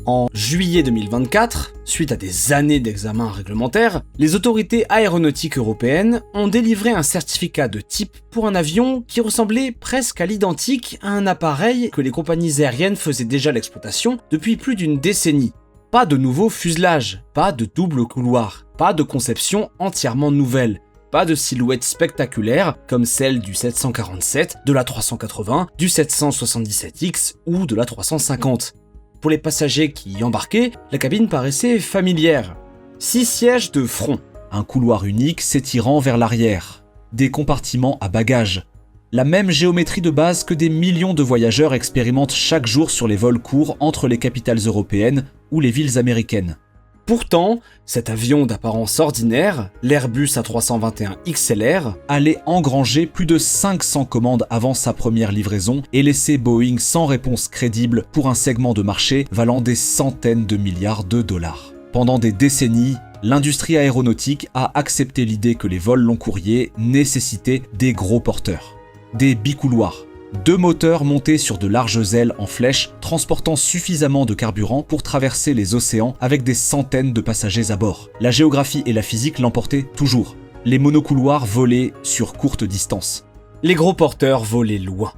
En juillet 2024, suite à des années d'examen réglementaire, les autorités aéronautiques européennes ont délivré un certificat de type pour un avion qui ressemblait presque à l'identique à un appareil que les compagnies aériennes faisaient déjà l'exploitation depuis plus d'une décennie. Pas de nouveau fuselage, pas de double couloir, pas de conception entièrement nouvelle, pas de silhouette spectaculaire comme celle du 747, de la 380, du 777X ou de la 350. Pour les passagers qui y embarquaient, la cabine paraissait familière. 6 sièges de front, un couloir unique s'étirant vers l'arrière, des compartiments à bagages, la même géométrie de base que des millions de voyageurs expérimentent chaque jour sur les vols courts entre les capitales européennes ou les villes américaines. Pourtant, cet avion d'apparence ordinaire, l'Airbus A321 XLR, allait engranger plus de 500 commandes avant sa première livraison et laisser Boeing sans réponse crédible pour un segment de marché valant des centaines de milliards de dollars. Pendant des décennies, l'industrie aéronautique a accepté l'idée que les vols long courriers nécessitaient des gros porteurs, des bicouloirs. 2 moteurs montés sur de larges ailes en flèche, transportant suffisamment de carburant pour traverser les océans avec des centaines de passagers à bord. La géographie et la physique l'emportaient toujours. Les monocouloirs volaient sur courte distance. Les gros porteurs volaient loin.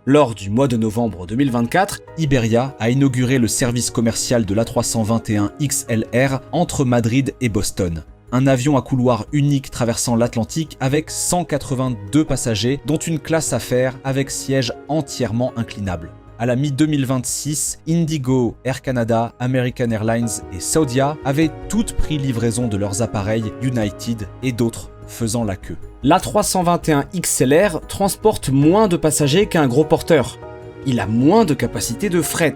Lors du mois de novembre 2024, Iberia a inauguré le service commercial de l'A321 XLR entre Madrid et Boston. Un avion à couloir unique traversant l'Atlantique avec 182 passagers, dont une classe affaires avec siège entièrement inclinable. À la mi-2026, Indigo, Air Canada, American Airlines et Saudia avaient toutes pris livraison de leurs appareils United et d'autres faisant la queue. L'A321 XLR transporte moins de passagers qu'un gros porteur. Il a moins de capacité de fret.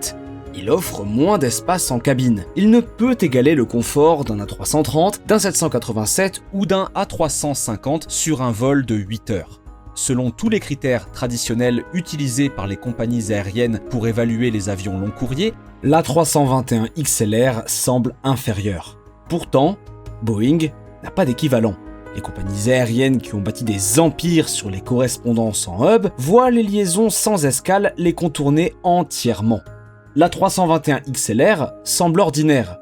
Il offre moins d'espace en cabine. Il ne peut égaler le confort d'un A330, d'un 787 ou d'un A350 sur un vol de 8 heures. Selon tous les critères traditionnels utilisés par les compagnies aériennes pour évaluer les avions long courrier, l'A321 XLR semble inférieur. Pourtant, Boeing n'a pas d'équivalent. Les compagnies aériennes qui ont bâti des empires sur les correspondances en hub voient les liaisons sans escale les contourner entièrement. L'A321 XLR semble ordinaire.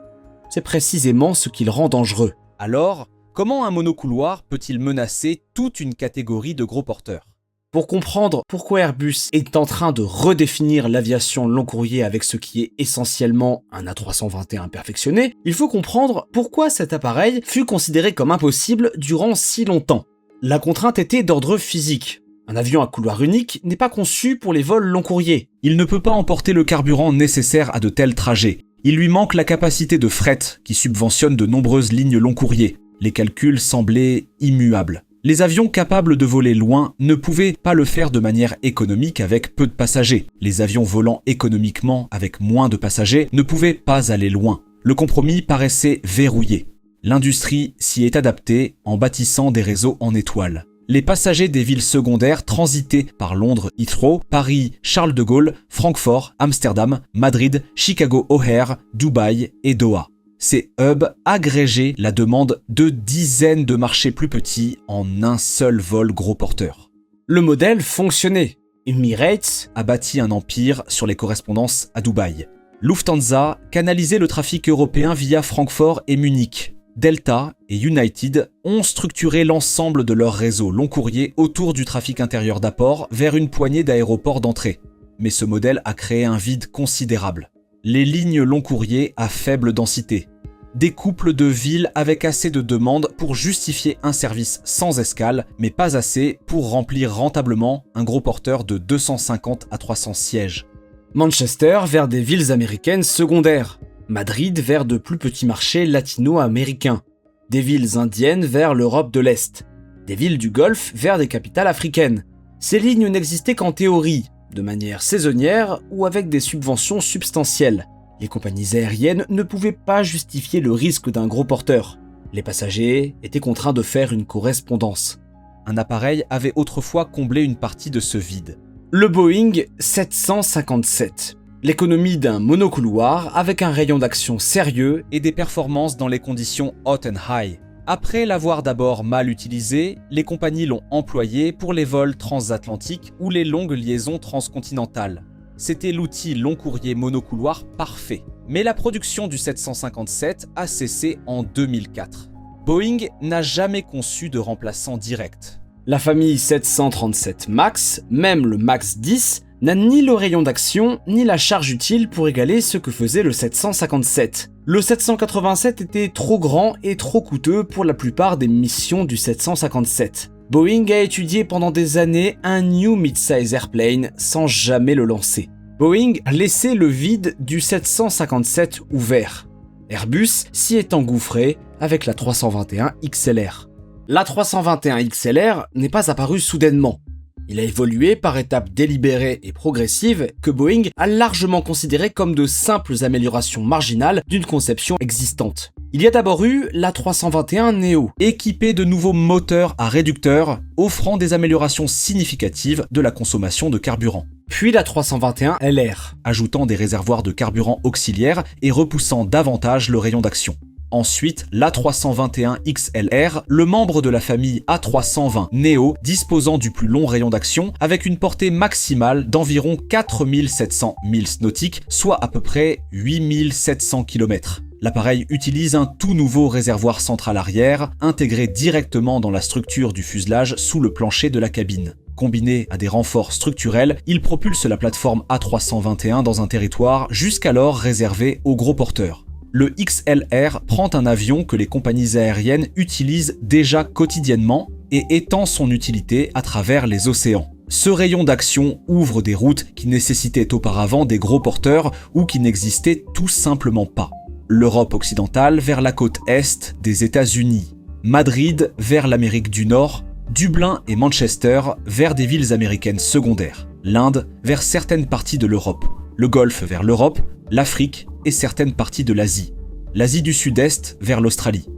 C'est précisément ce qui le rend dangereux. Alors, comment un monocouloir peut-il menacer toute une catégorie de gros porteurs ? Pour comprendre pourquoi Airbus est en train de redéfinir l'aviation long courrier avec ce qui est essentiellement un A321 perfectionné, il faut comprendre pourquoi cet appareil fut considéré comme impossible durant si longtemps. La contrainte était d'ordre physique. Un avion à couloir unique n'est pas conçu pour les vols long courriers. Il ne peut pas emporter le carburant nécessaire à de tels trajets. Il lui manque la capacité de fret qui subventionne de nombreuses lignes long courriers. Les calculs semblaient immuables. Les avions capables de voler loin ne pouvaient pas le faire de manière économique avec peu de passagers. Les avions volant économiquement avec moins de passagers ne pouvaient pas aller loin. Le compromis paraissait verrouillé. L'industrie s'y est adaptée en bâtissant des réseaux en étoiles. Les passagers des villes secondaires transitaient par Londres Heathrow, Paris Charles de Gaulle, Francfort, Amsterdam, Madrid, Chicago O'Hare, Dubaï et Doha. Ces hubs agrégeaient la demande de dizaines de marchés plus petits en un seul vol gros porteur. Le modèle fonctionnait. Emirates a bâti un empire sur les correspondances à Dubaï. Lufthansa canalisait le trafic européen via Francfort et Munich. Delta et United ont structuré l'ensemble de leur réseau long courrier autour du trafic intérieur d'apport vers une poignée d'aéroports d'entrée. Mais ce modèle a créé un vide considérable. Les lignes long courrier à faible densité. Des couples de villes avec assez de demandes pour justifier un service sans escale, mais pas assez pour remplir rentablement un gros porteur de 250 à 300 sièges. Manchester vers des villes américaines secondaires. Madrid vers de plus petits marchés latino-américains, des villes indiennes vers l'Europe de l'Est, des villes du Golfe vers des capitales africaines. Ces lignes n'existaient qu'en théorie, de manière saisonnière ou avec des subventions substantielles. Les compagnies aériennes ne pouvaient pas justifier le risque d'un gros porteur. Les passagers étaient contraints de faire une correspondance. Un appareil avait autrefois comblé une partie de ce vide. Le Boeing 757. L'économie d'un monocouloir avec un rayon d'action sérieux et des performances dans les conditions hot and high. Après l'avoir d'abord mal utilisé, les compagnies l'ont employé pour les vols transatlantiques ou les longues liaisons transcontinentales. C'était l'outil long courrier monocouloir parfait. Mais la production du 757 a cessé en 2004. Boeing n'a jamais conçu de remplaçant direct. La famille 737 MAX, même le MAX 10, n'a ni le rayon d'action ni la charge utile pour égaler ce que faisait le 757. Le 787 était trop grand et trop coûteux pour la plupart des missions du 757. Boeing a étudié pendant des années un New Midsize Airplane sans jamais le lancer. Boeing laissait le vide du 757 ouvert. Airbus s'y est engouffré avec la 321 XLR. La 321 XLR n'est pas apparue soudainement. Il a évolué par étapes délibérées et progressives que Boeing a largement considérées comme de simples améliorations marginales d'une conception existante. Il y a d'abord eu la 321 Neo, équipée de nouveaux moteurs à réducteurs, offrant des améliorations significatives de la consommation de carburant. Puis la 321 LR, ajoutant des réservoirs de carburant auxiliaires et repoussant davantage le rayon d'action. Ensuite, l'A321 XLR, le membre de la famille A320 Neo, disposant du plus long rayon d'action, avec une portée maximale d'environ 4700 milles nautiques, soit à peu près 8700 km. L'appareil utilise un tout nouveau réservoir central arrière, intégré directement dans la structure du fuselage sous le plancher de la cabine. Combiné à des renforts structurels, il propulse la plateforme A321 dans un territoire jusqu'alors réservé aux gros porteurs. Le XLR prend un avion que les compagnies aériennes utilisent déjà quotidiennement et étend son utilité à travers les océans. Ce rayon d'action ouvre des routes qui nécessitaient auparavant des gros porteurs ou qui n'existaient tout simplement pas. L'Europe occidentale vers la côte est des États-Unis, Madrid vers l'Amérique du Nord, Dublin et Manchester vers des villes américaines secondaires, l'Inde vers certaines parties de l'Europe, le Golfe vers l'Europe, l'Afrique et certaines parties de l'Asie, l'Asie du Sud-Est vers l'Australie.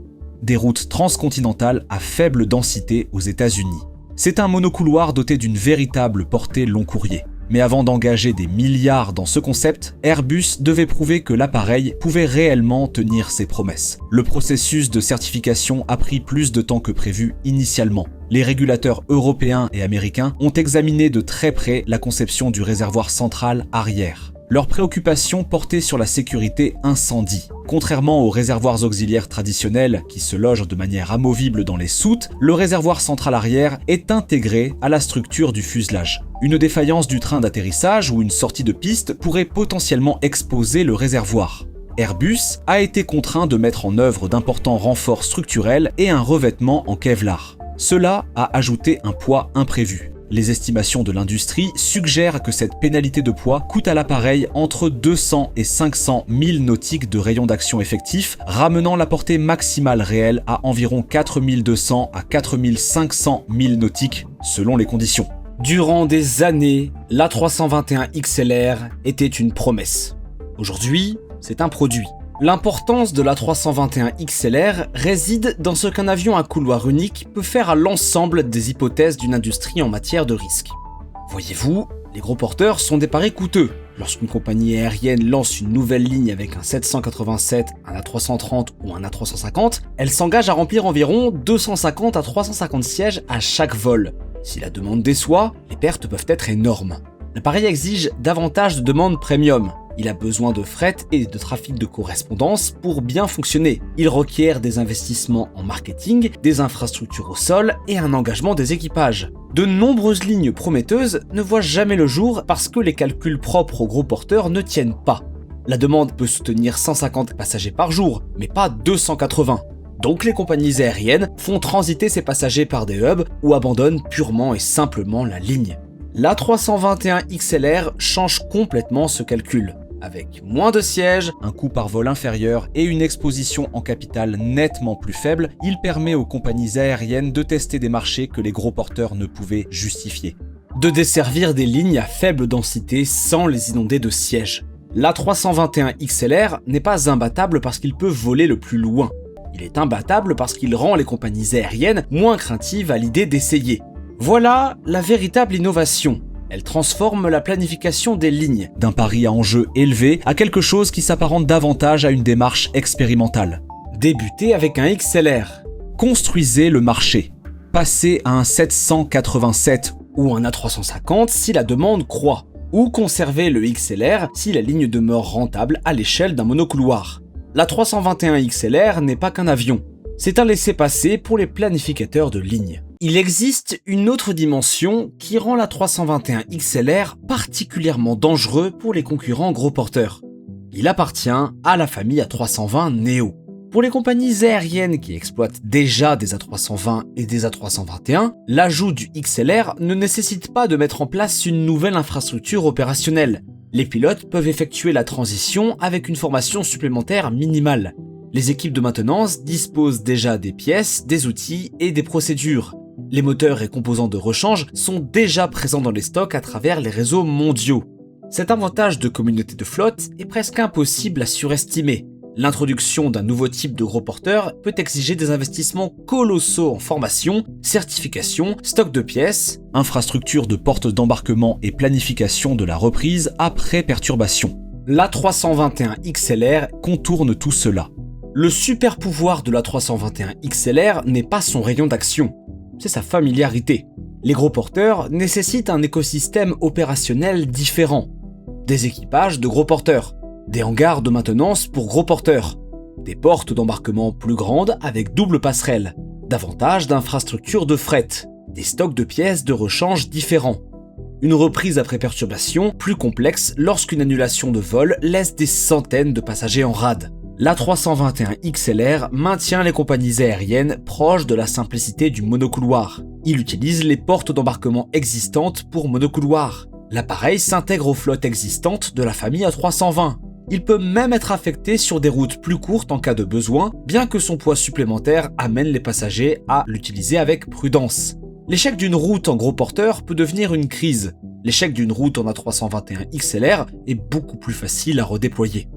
Des routes transcontinentales à faible densité aux États-Unis. C'est un monocouloir doté d'une véritable portée long courrier. Mais avant d'engager des milliards dans ce concept, Airbus devait prouver que l'appareil pouvait réellement tenir ses promesses. Le processus de certification a pris plus de temps que prévu initialement. Les régulateurs européens et américains ont examiné de très près la conception du réservoir central arrière. Leur préoccupation portait sur la sécurité incendie. Contrairement aux réservoirs auxiliaires traditionnels qui se logent de manière amovible dans les soutes, le réservoir central arrière est intégré à la structure du fuselage. Une défaillance du train d'atterrissage ou une sortie de piste pourrait potentiellement exposer le réservoir. Airbus a été contraint de mettre en œuvre d'importants renforts structurels et un revêtement en Kevlar. Cela a ajouté un poids imprévu. Les estimations de l'industrie suggèrent que cette pénalité de poids coûte à l'appareil entre 200 et 500 milles nautiques de rayon d'action effectif, ramenant la portée maximale réelle à environ 4200 à 4500 milles nautiques selon les conditions. Durant des années, l'A321 XLR était une promesse. Aujourd'hui, c'est un produit. L'importance de l'A321 XLR réside dans ce qu'un avion à couloir unique peut faire à l'ensemble des hypothèses d'une industrie en matière de risque. Voyez-vous, les gros porteurs sont des paris coûteux. Lorsqu'une compagnie aérienne lance une nouvelle ligne avec un 787, un A330 ou un A350, elle s'engage à remplir environ 250 à 350 sièges à chaque vol. Si la demande déçoit, les pertes peuvent être énormes. L'appareil exige davantage de demandes premium. Il a besoin de fret et de trafic de correspondance pour bien fonctionner. Il requiert des investissements en marketing, des infrastructures au sol et un engagement des équipages. De nombreuses lignes prometteuses ne voient jamais le jour parce que les calculs propres aux gros porteurs ne tiennent pas. La demande peut soutenir 150 passagers par jour, mais pas 280. Donc les compagnies aériennes font transiter ces passagers par des hubs ou abandonnent purement et simplement la ligne. L'A321 XLR change complètement ce calcul. Avec moins de sièges, un coût par vol inférieur et une exposition en capital nettement plus faible, il permet aux compagnies aériennes de tester des marchés que les gros porteurs ne pouvaient justifier. De desservir des lignes à faible densité sans les inonder de sièges. L'A321 XLR n'est pas imbattable parce qu'il peut voler le plus loin. Il est imbattable parce qu'il rend les compagnies aériennes moins craintives à l'idée d'essayer. Voilà la véritable innovation. Elle transforme la planification des lignes d'un pari à enjeu élevé à quelque chose qui s'apparente davantage à une démarche expérimentale. Débutez avec un XLR. Construisez le marché. Passez à un 787 ou un A350 si la demande croît. ou conserver le XLR si la ligne demeure rentable à l'échelle d'un monocouloir. La 321 XLR n'est pas qu'un avion, c'est un laissez-passer pour les planificateurs de ligne. Il existe une autre dimension qui rend la 321 XLR particulièrement dangereux pour les concurrents gros porteurs. Il appartient à la famille A320 Neo. Pour les compagnies aériennes qui exploitent déjà des A320 et des A321, l'ajout du XLR ne nécessite pas de mettre en place une nouvelle infrastructure opérationnelle. Les pilotes peuvent effectuer la transition avec une formation supplémentaire minimale. Les équipes de maintenance disposent déjà des pièces, des outils et des procédures. Les moteurs et composants de rechange sont déjà présents dans les stocks à travers les réseaux mondiaux. Cet avantage de communauté de flotte est presque impossible à surestimer. L'introduction d'un nouveau type de gros porteur peut exiger des investissements colossaux en formation, certification, stock de pièces, infrastructure de portes d'embarquement et planification de la reprise après perturbation. La 321 XLR contourne tout cela. Le super pouvoir de la 321 XLR n'est pas son rayon d'action, c'est sa familiarité. Les gros porteurs nécessitent un écosystème opérationnel différent. Des équipages de gros porteurs, des hangars de maintenance pour gros porteurs, des portes d'embarquement plus grandes avec double passerelle, davantage d'infrastructures de fret, des stocks de pièces de rechange différents. Une reprise après perturbation plus complexe lorsqu'une annulation de vol laisse des centaines de passagers en rade. La 321 XLR maintient les compagnies aériennes proches de la simplicité du monocouloir. Il utilise les portes d'embarquement existantes pour monocouloir. L'appareil s'intègre aux flottes existantes de la famille A320. Il peut même être affecté sur des routes plus courtes en cas de besoin, bien que son poids supplémentaire amène les passagers à l'utiliser avec prudence. L'échec d'une route en gros porteur peut devenir une crise. L'échec d'une route en A321 XLR est beaucoup plus facile à redéployer.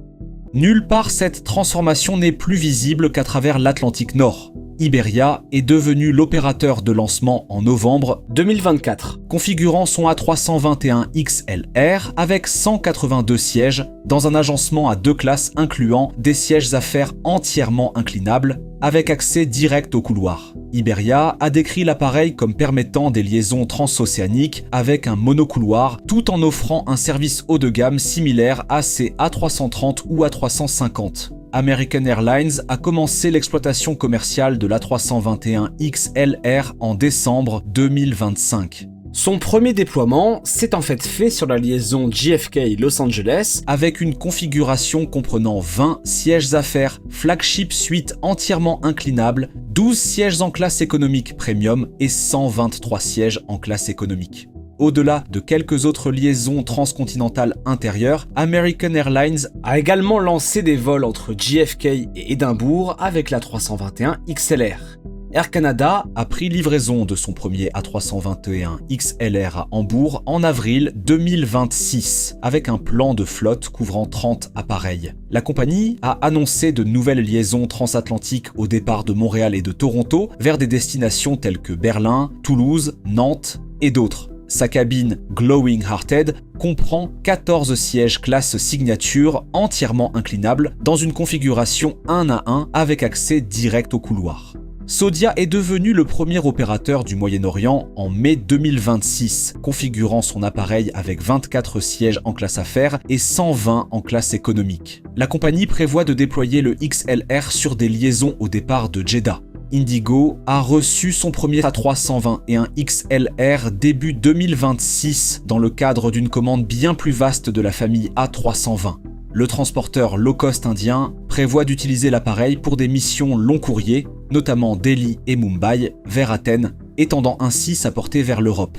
Nulle part cette transformation n'est plus visible qu'à travers l'Atlantique Nord. Iberia est devenu l'opérateur de lancement en novembre 2024, configurant son A321 XLR avec 182 sièges dans un agencement à 2 classes incluant des sièges affaires entièrement inclinables avec accès direct au couloir. Iberia a décrit l'appareil comme permettant des liaisons transocéaniques avec un monocouloir tout en offrant un service haut de gamme similaire à ses A330 ou A350. American Airlines a commencé l'exploitation commerciale de l'A321 XLR en décembre 2025. Son premier déploiement s'est en fait fait sur la liaison JFK Los Angeles avec une configuration comprenant 20 sièges affaires, flagship suite entièrement inclinable, 12 sièges en classe économique premium et 123 sièges en classe économique. Au-delà de quelques autres liaisons transcontinentales intérieures, American Airlines a également lancé des vols entre JFK et Édimbourg avec la 321 XLR. Air Canada a pris livraison de son premier A321 XLR à Hambourg en avril 2026, avec un plan de flotte couvrant 30 appareils. La compagnie a annoncé de nouvelles liaisons transatlantiques au départ de Montréal et de Toronto vers des destinations telles que Berlin, Toulouse, Nantes et d'autres. Sa cabine Glowing Hearted comprend 14 sièges classe signature entièrement inclinables dans une configuration 1 à 1 avec accès direct au couloir. Saudia est devenu le premier opérateur du Moyen-Orient en mai 2026, configurant son appareil avec 24 sièges en classe affaires et 120 en classe économique. La compagnie prévoit de déployer le XLR sur des liaisons au départ de Jeddah. Indigo a reçu son premier A321 XLR début 2026 dans le cadre d'une commande bien plus vaste de la famille A320. Le transporteur low-cost indien prévoit d'utiliser l'appareil pour des missions long courrier, notamment Delhi et Mumbai, vers Athènes, étendant ainsi sa portée vers l'Europe.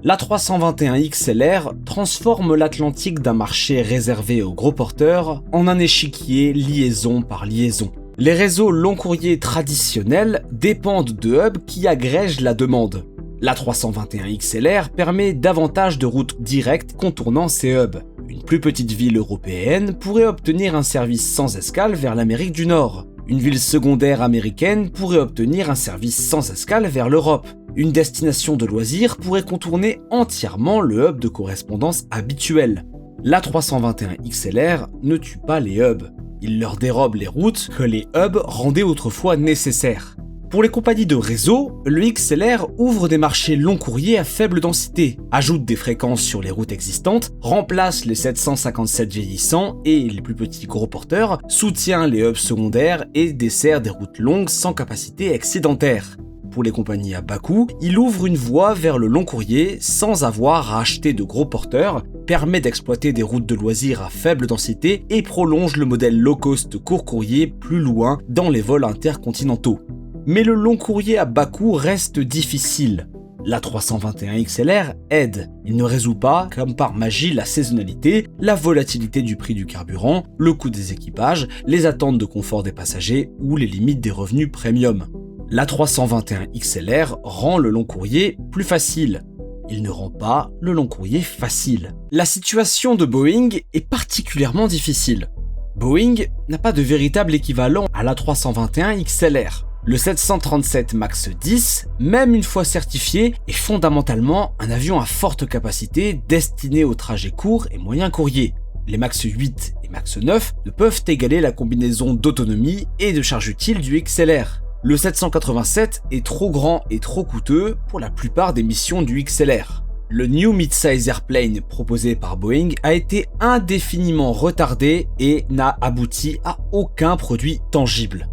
L'A321 XLR transforme l'Atlantique d'un marché réservé aux gros porteurs en un échiquier liaison par liaison. Les réseaux long courrier traditionnels dépendent de hubs qui agrègent la demande. L'A321 XLR permet davantage de routes directes contournant ces hubs. Une plus petite ville européenne pourrait obtenir un service sans escale vers l'Amérique du Nord. Une ville secondaire américaine pourrait obtenir un service sans escale vers l'Europe. Une destination de loisirs pourrait contourner entièrement le hub de correspondance habituel. L'A321 XLR ne tue pas les hubs. Il leur dérobe les routes que les hubs rendaient autrefois nécessaires. Pour les compagnies de réseau, le XLR ouvre des marchés long courrier à faible densité, ajoute des fréquences sur les routes existantes, remplace les 757 vieillissants et les plus petits gros porteurs, soutient les hubs secondaires et dessert des routes longues sans capacité excédentaire. Pour les compagnies à bas coût, il ouvre une voie vers le long courrier sans avoir à acheter de gros porteurs, permet d'exploiter des routes de loisirs à faible densité et prolonge le modèle low-cost court courrier plus loin dans les vols intercontinentaux. Mais le long courrier à bas coût reste difficile. L'A321 XLR aide. Il ne résout pas, comme par magie, la saisonnalité, la volatilité du prix du carburant, le coût des équipages, les attentes de confort des passagers ou les limites des revenus premium. L'A321 XLR rend le long courrier plus facile. Il ne rend pas le long courrier facile. La situation de Boeing est particulièrement difficile. Boeing n'a pas de véritable équivalent à l'A321 XLR. Le 737 MAX 10, même une fois certifié, est fondamentalement un avion à forte capacité destiné aux trajets courts et moyens courriers. Les MAX 8 et MAX 9 ne peuvent égaler la combinaison d'autonomie et de charge utile du XLR. Le 787 est trop grand et trop coûteux pour la plupart des missions du XLR. Le New Midsize Airplane proposé par Boeing a été indéfiniment retardé et n'a abouti à aucun produit tangible.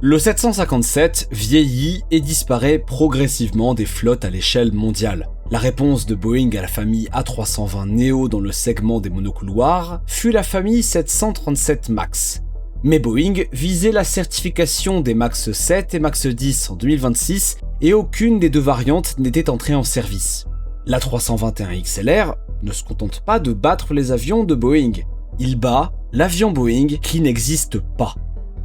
Le 757 vieillit et disparaît progressivement des flottes à l'échelle mondiale. La réponse de Boeing à la famille A320 Neo dans le segment des monocouloirs fut la famille 737 MAX. Mais Boeing visait la certification des MAX 7 et MAX 10 en 2026 et aucune des deux variantes n'était entrée en service. L'A321 XLR ne se contente pas de battre les avions de Boeing. Il bat l'avion Boeing qui n'existe pas.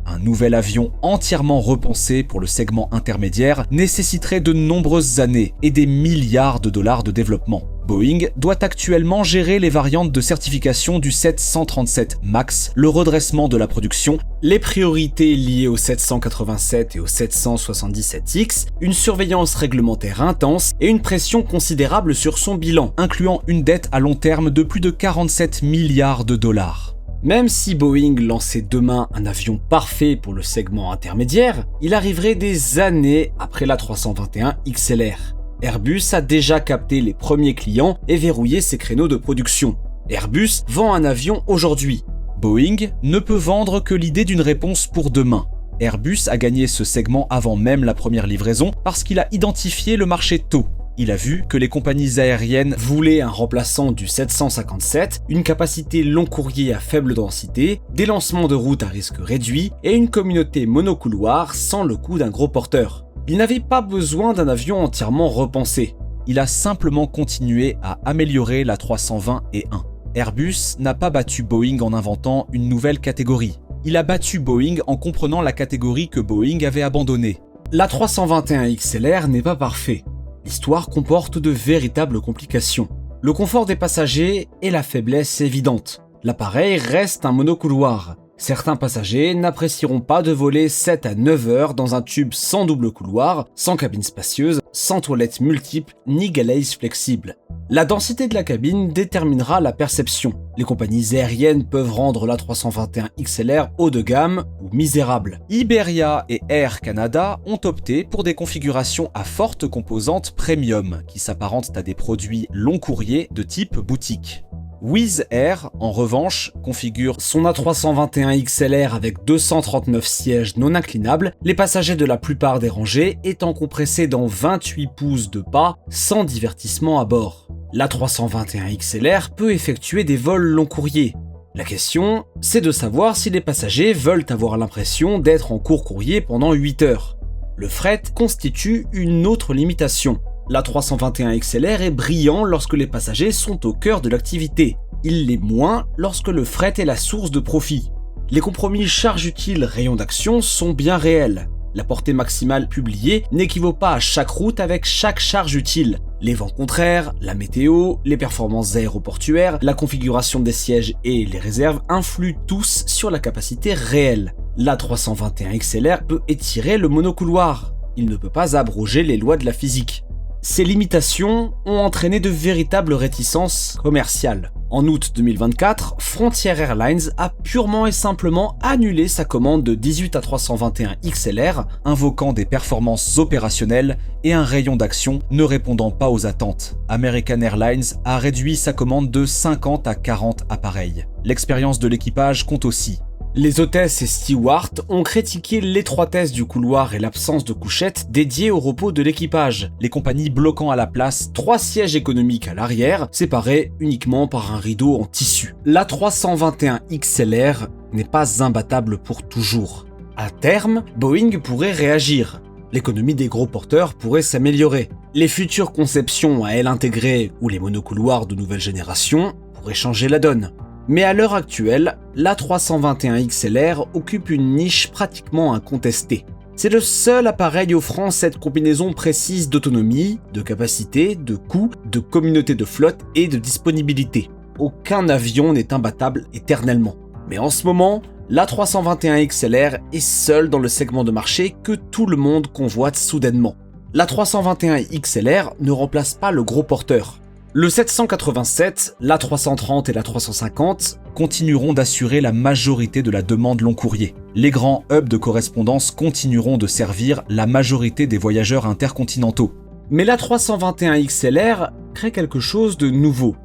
Un nouvel avion entièrement repensé pour le segment intermédiaire nécessiterait de nombreuses années et des milliards de dollars de développement. Boeing doit actuellement gérer les variantes de certification du 737 MAX, le redressement de la production, les priorités liées au 787 et au 777X, une surveillance réglementaire intense et une pression considérable sur son bilan, incluant une dette à long terme de plus de 47 milliards de dollars. Même si Boeing lançait demain un avion parfait pour le segment intermédiaire, il arriverait des années après l'A321 XLR. Airbus a déjà capté les premiers clients et verrouillé ses créneaux de production. Airbus vend un avion aujourd'hui. Boeing ne peut vendre que l'idée d'une réponse pour demain. Airbus a gagné ce segment avant même la première livraison parce qu'il a identifié le marché tôt. Il a vu que les compagnies aériennes voulaient un remplaçant du 757, une capacité long courrier à faible densité, des lancements de route à risque réduit et une communauté monocouloir sans le coût d'un gros porteur. Il n'avait pas besoin d'un avion entièrement repensé. Il a simplement continué à améliorer la 320 et 1. Airbus n'a pas battu Boeing en inventant une nouvelle catégorie. Il a battu Boeing en comprenant la catégorie que Boeing avait abandonnée. L'A321 XLR n'est pas parfait. L'histoire comporte de véritables complications. Le confort des passagers est la faiblesse évidente. L'appareil reste un monocouloir. Certains passagers n'apprécieront pas de voler 7 à 9 heures dans un tube sans double couloir, sans cabine spacieuse, sans toilettes multiples ni galets flexibles. La densité de la cabine déterminera la perception. Les compagnies aériennes peuvent rendre l'A321 XLR haut de gamme ou misérable. Iberia et Air Canada ont opté pour des configurations à forte composante premium, qui s'apparentent à des produits long courrier de type boutique. Wizz Air, en revanche, configure son A321 XLR avec 239 sièges non inclinables, les passagers de la plupart des rangées étant compressés dans 28 pouces de pas sans divertissement à bord. L'A321 XLR peut effectuer des vols long courrier. La question, c'est de savoir si les passagers veulent avoir l'impression d'être en court courrier pendant 8 heures. Le fret constitue une autre limitation. L'A321 XLR est brillant lorsque les passagers sont au cœur de l'activité. Il l'est moins lorsque le fret est la source de profit. Les compromis charge utile-rayon d'action sont bien réels. La portée maximale publiée n'équivaut pas à chaque route avec chaque charge utile. Les vents contraires, la météo, les performances aéroportuaires, la configuration des sièges et les réserves influent tous sur la capacité réelle. L'A321 XLR peut étirer le monocouloir. Il ne peut pas abroger les lois de la physique. Ces limitations ont entraîné de véritables réticences commerciales. En août 2024, Frontier Airlines a purement et simplement annulé sa commande de 18 A321 XLR, invoquant des performances opérationnelles et un rayon d'action ne répondant pas aux attentes. American Airlines a réduit sa commande de 50 à 40 appareils. L'expérience de l'équipage compte aussi. Les hôtesses et stewards ont critiqué l'étroitesse du couloir et l'absence de couchettes dédiées au repos de l'équipage, les compagnies bloquant à la place 3 sièges économiques à l'arrière, séparés uniquement par un rideau en tissu. L'A321 XLR n'est pas imbattable pour toujours. À terme, Boeing pourrait réagir. L'économie des gros porteurs pourrait s'améliorer. Les futures conceptions à aile intégrée ou les monocouloirs de nouvelle génération pourraient changer la donne. Mais à l'heure actuelle, l'A321 XLR occupe une niche pratiquement incontestée. C'est le seul appareil offrant cette combinaison précise d'autonomie, de capacité, de coût, de communauté de flotte et de disponibilité. Aucun avion n'est imbattable éternellement. Mais en ce moment, l'A321 XLR est seul dans le segment de marché que tout le monde convoite soudainement. L'A321 XLR ne remplace pas le gros porteur. Le 787, l'A330 et l'A350 continueront d'assurer la majorité de la demande long courrier. Les grands hubs de correspondance continueront de servir la majorité des voyageurs intercontinentaux. Mais l'A321 XLR crée quelque chose de nouveau.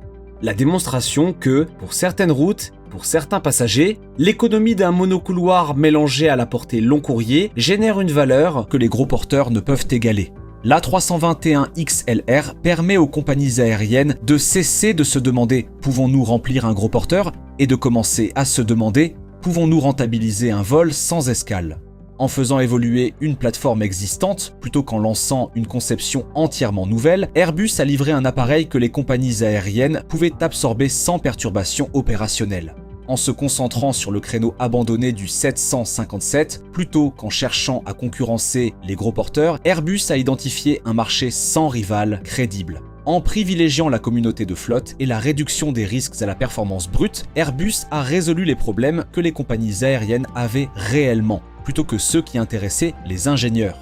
La démonstration que, pour certaines routes, pour certains passagers, l'économie d'un monocouloir mélangé à la portée long courrier génère une valeur que les gros porteurs ne peuvent égaler. L'A321 XLR permet aux compagnies aériennes de cesser de se demander « pouvons-nous remplir un gros porteur ?» et de commencer à se demander « pouvons-nous rentabiliser un vol sans escale ?» En faisant évoluer une plateforme existante, plutôt qu'en lançant une conception entièrement nouvelle, Airbus a livré un appareil que les compagnies aériennes pouvaient absorber sans perturbation opérationnelle. En se concentrant sur le créneau abandonné du 757, plutôt qu'en cherchant à concurrencer les gros porteurs, Airbus a identifié un marché sans rival crédible. En privilégiant la communauté de flotte et la réduction des risques à la performance brute, Airbus a résolu les problèmes que les compagnies aériennes avaient réellement, plutôt que ceux qui intéressaient les ingénieurs.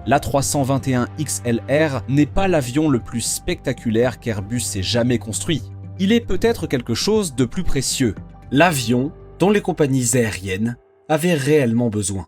L'A321 XLR n'est pas l'avion le plus spectaculaire qu'Airbus ait jamais construit. Il est peut-être quelque chose de plus précieux. L'avion dont les compagnies aériennes avaient réellement besoin.